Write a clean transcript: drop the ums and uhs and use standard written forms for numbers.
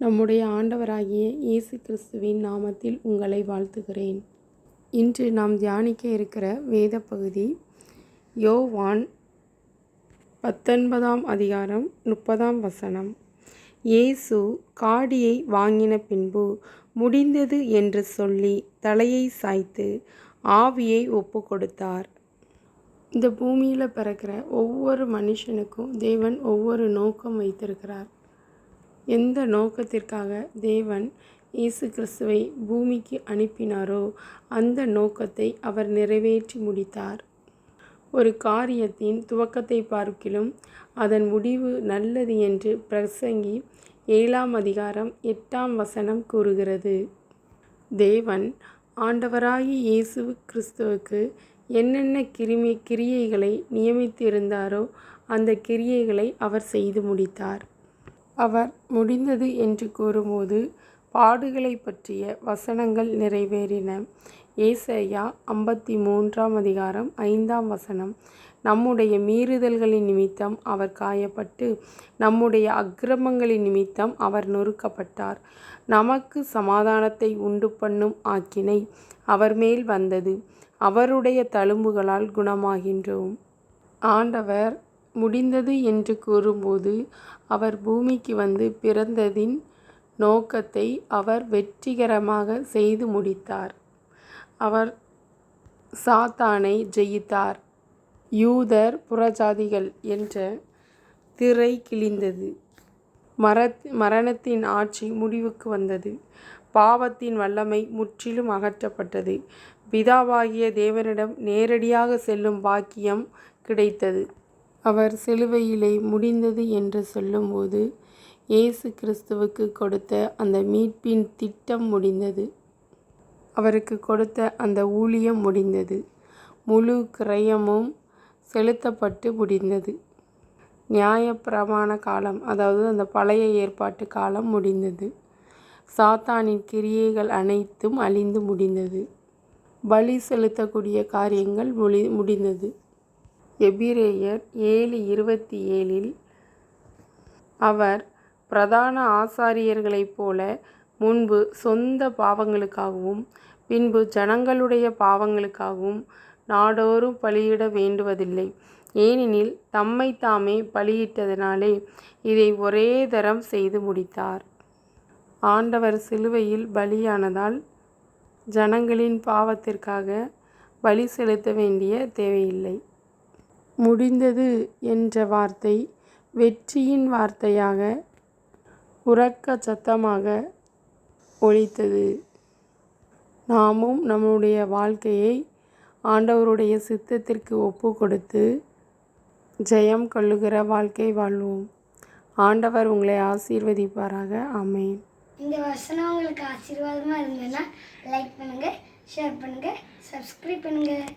நம்முடைய ஆண்டவராகிய இயேசு கிறிஸ்துவின் நாமத்தில் உங்களை வாழ்த்துகிறேன். இன்று நாம் தியானிக்க இருக்கிற வேத பகுதி யோவான் 19 அதிகாரம் 30 இயேசு காடியை வாங்கின பின்பு முடிந்தது என்று சொல்லி தலையை சாய்த்து ஆவியை ஒப்பு கொடுத்தார். இந்த பூமியில் பிறக்கிற ஒவ்வொரு மனுஷனுக்கும் தேவன் ஒவ்வொரு நோக்கம் வைத்திருக்கிறார். எந்த நோக்கத்திற்காக தேவன் இயேசு கிறிஸ்துவை பூமிக்கு அனுப்பினாரோ அந்த நோக்கத்தை அவர் நிறைவேற்றி முடித்தார். ஒரு காரியத்தின் துவக்கத்தை பார்க்கிலும் அதன் முடிவு நல்லது என்று பிரசங்கி 7 அதிகாரம் 8 கூறுகிறது. தேவன் ஆண்டவராகிய இயேசு கிறிஸ்துவுக்கு என்னென்ன கிரியைகளை நியமித்திருந்தாரோ அந்த கிரியைகளை அவர் செய்து முடித்தார். அவர் முடிந்தது என்று கூறும்போது பாடுகளை பற்றிய வசனங்கள் நிறைவேறின. ஏசாயா 53 அதிகாரம் 5 நம்முடைய மீறுதல்களின் நிமித்தம் அவர் காயப்பட்டு நம்முடைய அக்கிரமங்களின் நிமித்தம் அவர் நொறுக்கப்பட்டார். நமக்கு சமாதானத்தை உண்டு பண்ணும் ஆக்கினை அவர் மேல் வந்தது. அவருடைய தழும்புகளால் குணமாகின்றோம். ஆண்டவர் முடிந்தது என்று கூறும்போது அவர் பூமிக்கு வந்து பிறந்ததின் நோக்கத்தை அவர் வெற்றிகரமாக செய்து முடித்தார். அவர் சாத்தானை ஜெயித்தார். யூதர் புறஜாதிகள் என்ற திரை கிழிந்தது. மரணத்தின் ஆட்சி முடிவுக்கு வந்தது. பாவத்தின் வல்லமை முற்றிலும் அகற்றப்பட்டது. பிதாவாகிய தேவனிடம் நேரடியாக செல்லும் பாக்கியம் கிடைத்தது. அவர் சிலுவையிலே முடிந்தது என்று சொல்லும்போது இயேசு கிறிஸ்துவுக்கு கொடுத்த அந்த மீட்பின் திட்டம் முடிந்தது. அவருக்கு கொடுத்த அந்த ஊழியம் முடிந்தது. முழு கிரயமும் செலுத்தப்பட்டு முடிந்தது. நியாயப்பிரமாண காலம், அதாவது அந்த பழைய ஏற்பாட்டு காலம் முடிந்தது. சாத்தானின் கிரியைகள் அனைத்தும் அழிந்து முடிந்தது. பலி செலுத்தக்கூடிய காரியங்கள் முடிந்தது. எபிரேயர் 7:27 அவர் பிரதான ஆசாரியர்களைப் போல முன்பு சொந்த பாவங்களுக்காகவும் பின்பு ஜனங்களுடைய பாவங்களுக்காகவும் நாடோறும் பலியிட வேண்டுவதில்லை. ஏனெனில் தம்மை தாமே பலியிட்டதினாலே இதை ஒரே தரம் செய்து முடித்தார். ஆண்டவர் சிலுவையில் பலியானதால் ஜனங்களின் பாவத்திற்காக பலி செலுத்த வேண்டிய தேவையில்லை. முடிந்தது என்ற வார்த்தை வெற்றியின் வார்த்தையாக உரக்க சத்தமாக ஒலித்தது. நாமும் நம்முடைய வாழ்க்கையை ஆண்டவருடைய சித்தத்திற்கு ஒப்பு கொடுத்து ஜெயம் கொள்ளுகிற வாழ்க்கை வாழ்வோம். ஆண்டவர் உங்களை ஆசீர்வதிப்பாராக. ஆமென். இந்த வசனம் உங்களுக்கு ஆசீர்வாதமாக இருந்ததுன்னா லைக் பண்ணுங்கள், ஷேர் பண்ணுங்கள், சப்ஸ்கிரைப் பண்ணுங்கள்.